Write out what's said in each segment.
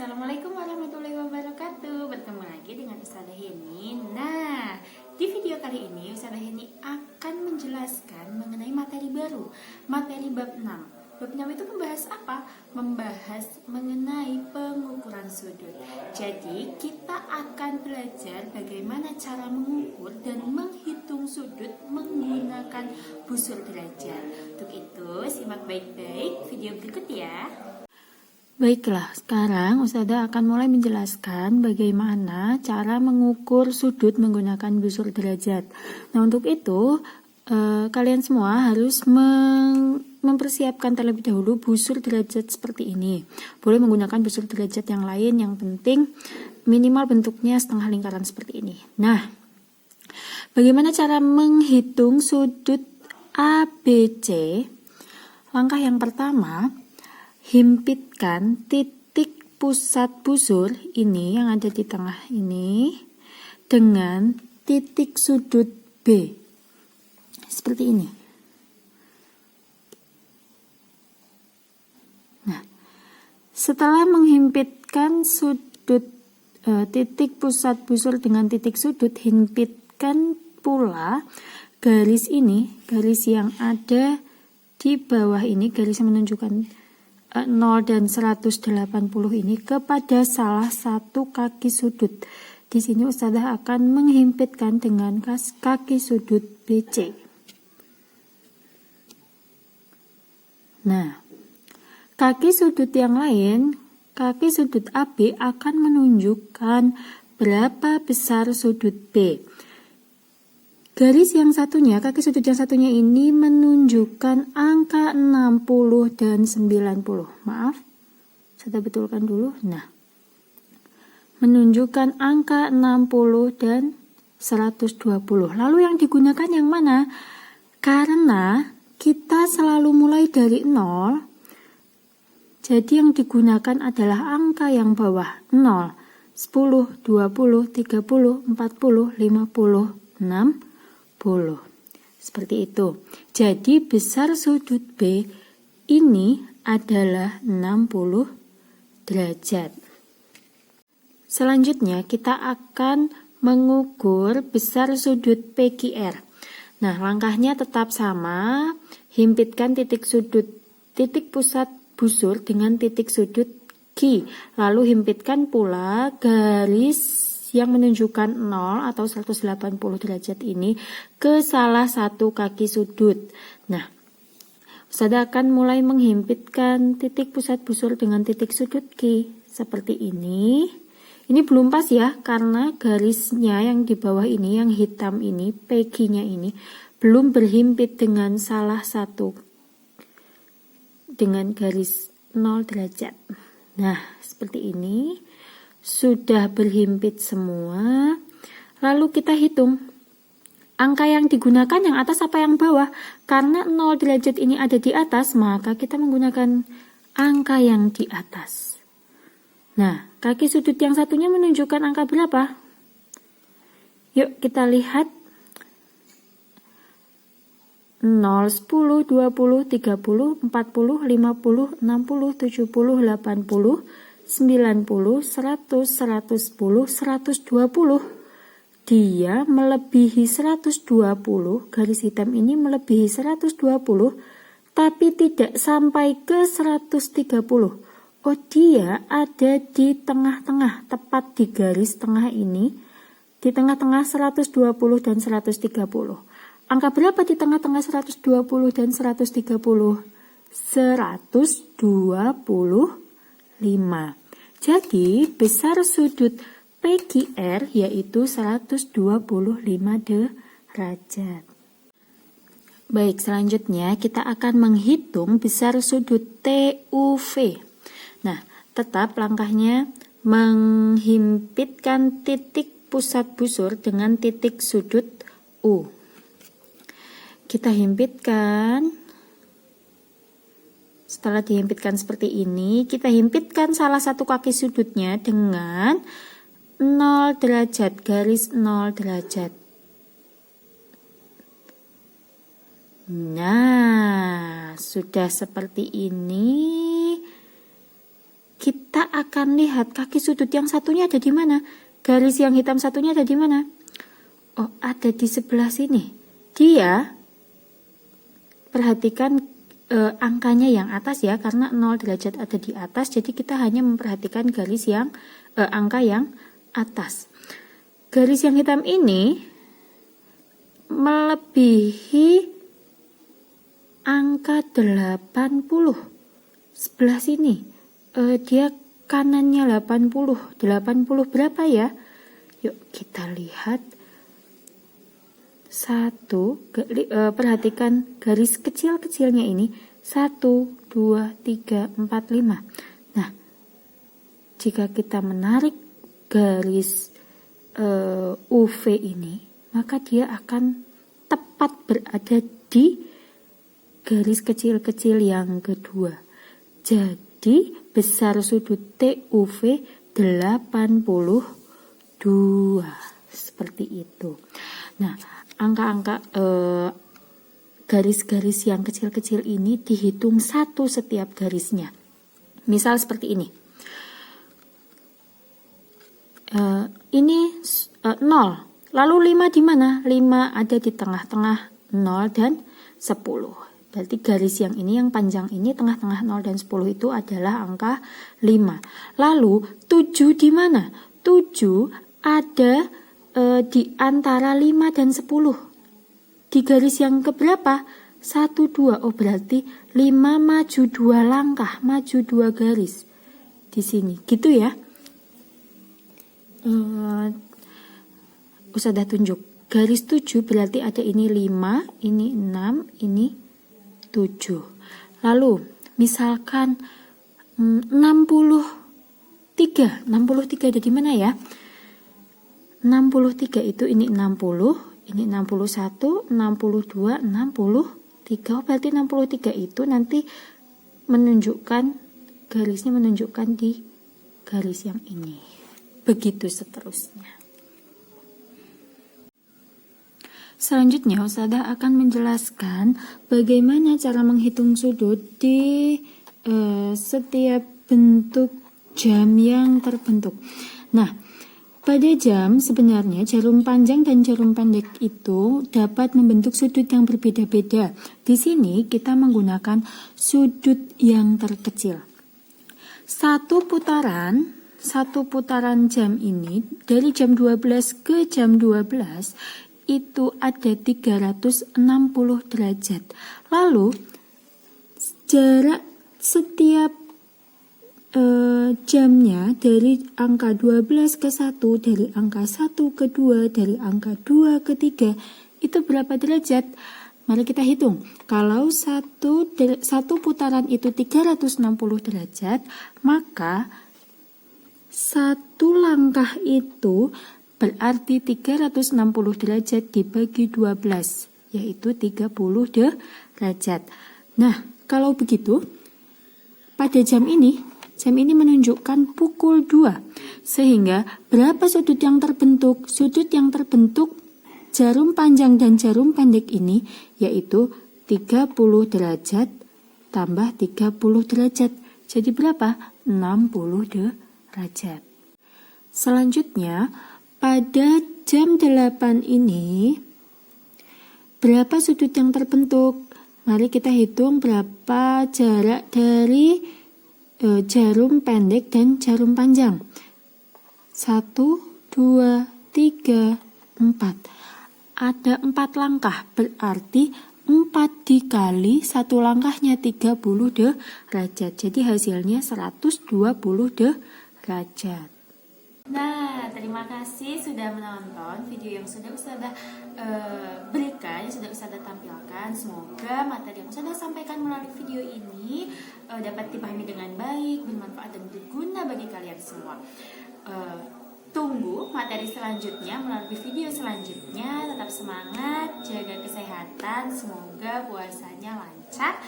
Assalamualaikum warahmatullahi wabarakatuh. Bertemu lagi dengan Ustazah Heni. Nah, di video kali ini Ustazah Heni akan menjelaskan mengenai materi baru, materi bab 6. Bab 6 itu membahas apa? Membahas mengenai pengukuran sudut. Jadi, kita akan belajar bagaimana cara mengukur dan menghitung sudut menggunakan busur derajat. Untuk itu, simak baik-baik video berikut ya. Baiklah, sekarang Ustazah akan mulai menjelaskan bagaimana cara mengukur sudut menggunakan busur derajat. Nah, untuk itu kalian semua harus mempersiapkan terlebih dahulu busur derajat seperti ini. Boleh menggunakan busur derajat yang lain, yang penting minimal bentuknya setengah lingkaran seperti ini. Nah, bagaimana cara menghitung sudut ABC? Langkah yang pertama, himpitkan titik pusat busur ini yang ada di tengah ini dengan titik sudut B. Seperti ini. Nah, setelah menghimpitkan sudut titik pusat busur dengan titik sudut, himpitkan pula garis ini, garis yang ada di bawah ini, garis yang menunjukkan 0 dan 180 ini kepada salah satu kaki sudut. Di sini Ustazah akan menghimpitkan dengan kaki sudut BC. Nah, kaki sudut yang lain, kaki sudut AB akan menunjukkan berapa besar sudut B. Garis yang satunya, kaki sudut yang satunya ini menunjukkan angka 60 dan 90. Maaf, saya betulkan dulu. Nah, menunjukkan angka 60 dan 120. Lalu yang digunakan yang mana? Karena kita selalu mulai dari 0, jadi yang digunakan adalah angka yang bawah. 0, 10, 20, 30, 40, 50, 60. Seperti itu. Jadi besar sudut B ini adalah 60 derajat. Selanjutnya kita akan mengukur besar sudut PQR. Nah, langkahnya tetap sama. Himpitkan titik pusat busur dengan titik sudut Q. Lalu himpitkan pula garis yang menunjukkan 0 atau 180 derajat ini ke salah satu kaki sudut. Nah, Ustazah akan mulai menghimpitkan titik pusat busur dengan titik sudut Q seperti ini. Ini belum pas ya, karena garisnya yang di bawah ini, yang hitam ini, PQ-nya ini belum berhimpit dengan salah satu, dengan garis 0 derajat. Nah, seperti ini. Sudah berhimpit semua. Lalu kita hitung. Angka yang digunakan yang atas apa yang bawah? Karena 0 derajat ini ada di atas, maka kita menggunakan angka yang di atas. Nah, kaki sudut yang satunya menunjukkan angka berapa? Yuk kita lihat. 0, 10, 20, 30, 40, 50, 60, 70, 80, 90, 100, 110, 120. Dia melebihi 120, garis hitam ini melebihi 120, tapi tidak sampai ke 130. Oh, dia ada di tengah-tengah, tepat di garis tengah ini, di tengah-tengah 120 dan 130. Angka berapa di tengah-tengah 120 dan 130? 125. Jadi besar sudut PQR yaitu 125 derajat. Baik, selanjutnya kita akan menghitung besar sudut TUV. Nah, tetap langkahnya menghimpitkan titik pusat busur dengan titik sudut U. Kita himpitkan. Setelah dihimpitkan seperti ini, kita himpitkan salah satu kaki sudutnya dengan 0 derajat, garis 0 derajat. Nah, sudah seperti ini. kita akan lihat kaki sudut yang satunya ada di mana. Garis yang hitam satunya ada di mana? Oh, ada di sebelah sini. Dia, perhatikan angkanya yang atas ya, karena 0 derajat ada di atas, jadi kita hanya memperhatikan garis yang angka yang atas. Garis yang hitam ini melebihi angka 80 sebelah sini. Dia kanannya 80 berapa ya? Yuk kita lihat. Perhatikan garis kecil-kecilnya ini 1, 2, 3, 4, 5. Nah, jika kita menarik garis UV ini, maka dia akan tepat berada di garis kecil-kecil yang kedua. Jadi besar sudut TUV 82, seperti itu. Nah, angka-angka garis-garis yang kecil-kecil ini dihitung satu setiap garisnya. Misal seperti ini. Ini 0. Lalu 5 di mana? 5 ada di tengah-tengah 0 dan 10. Berarti garis yang ini, yang panjang ini, tengah-tengah 0 dan 10 itu adalah angka 5. Lalu 7 di mana? 7 ada di antara 5 dan 10. Di garis yang keberapa? 1, 2. Oh, berarti 5 maju 2 langkah, maju 2 garis. Di sini, gitu ya. Ustazah tunjuk. Garis 7 berarti ada ini 5, ini 6, ini 7. Lalu, misalkan 63 ada di mana ya? 63 itu ini 60, ini 61, 62, 63. Oh, berarti 63 itu nanti menunjukkan, garisnya menunjukkan di garis yang ini. Begitu seterusnya. Selanjutnya, Ustazah akan menjelaskan bagaimana cara menghitung sudut di setiap bentuk jam yang terbentuk. Nah, pada jam sebenarnya jarum panjang dan jarum pendek itu dapat membentuk sudut yang berbeda-beda. Di sini kita menggunakan sudut yang terkecil. Satu putaran jam ini dari jam 12 ke jam 12 itu ada 360 derajat. Lalu jarak setiap jamnya dari angka 12 ke 1, dari angka 1 ke 2, dari angka 2 ke 3 itu berapa derajat? Mari kita hitung. Kalau satu putaran itu 360 derajat, maka satu langkah itu berarti 360 derajat dibagi 12, yaitu 30 derajat. Nah, kalau begitu, pada jam ini menunjukkan pukul 2. Sehingga berapa sudut yang terbentuk? Sudut yang terbentuk jarum panjang dan jarum pendek ini yaitu 30 derajat tambah 30 derajat. Jadi berapa? 60 derajat. Selanjutnya, pada jam 8 ini berapa sudut yang terbentuk? Mari kita hitung berapa jarak dari jarum pendek dan jarum panjang. 1, 2, 3, 4. Ada 4 langkah, berarti 4 dikali 1 langkahnya 30 derajat. Jadi hasilnya 120 derajat. Nah, terima kasih sudah menonton video yang sudah Ustazah berikan, yang sudah Ustazah tampilkan. Semoga materi yang Ustazah sampaikan melalui video ini dapat dipahami dengan baik, bermanfaat dan berguna bagi kalian semua. Tunggu materi selanjutnya melalui video selanjutnya. Tetap semangat, jaga kesehatan, semoga puasanya lancar.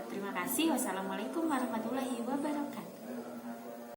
Terima kasih. Wassalamualaikum warahmatullahi wabarakatuh.